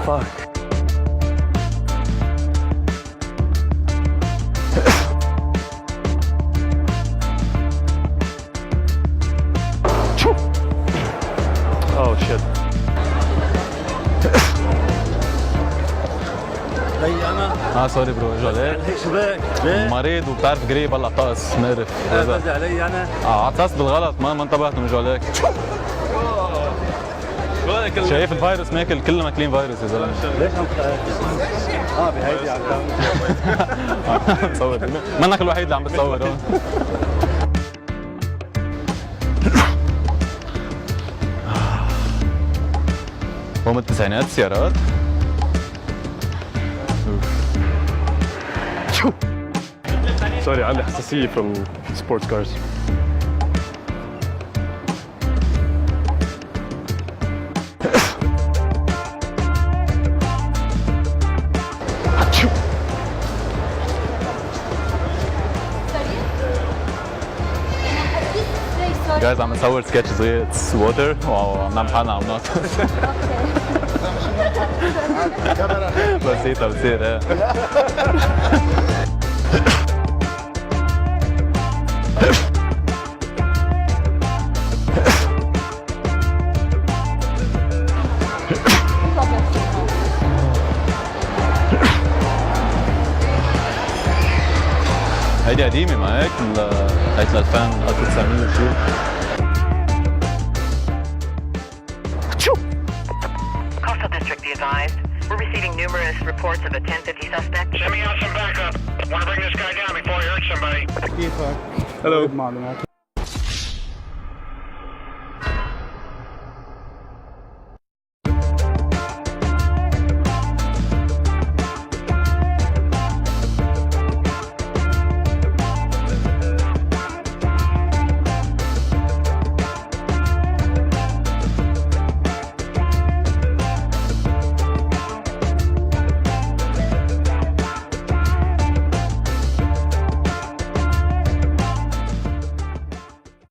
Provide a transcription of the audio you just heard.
Fuck. Oh shit. زي انا سوري برو اجوا عليك هيك شباك ليه؟ مريض وبتعرف قريب هلا طقس مقرف رجع علي انا عطست بالغلط ما انتبهت انه اجوا عليك شايف الفيروس ماكل كلنا ماكلين فيروس يا زلمه ليش عم تحكي؟ بهيدي عم تعمل بتصور منك الوحيد اللي عم بتصور هون هو من التسعينات السيارات سوري عندي حساسية from sports cars. جايز عم نصور سكتش صغير اتس ووتر وعم نعمل حالنا عم نقطع بسيطة بتصير ايه هيدي قديمة ما هيك هيك 1900 وشي Coastal District, be advised. We're receiving numerous reports of a 1050 suspect. Send me out some backup. Want to bring this guy down before he hurts somebody. Hello. معلومات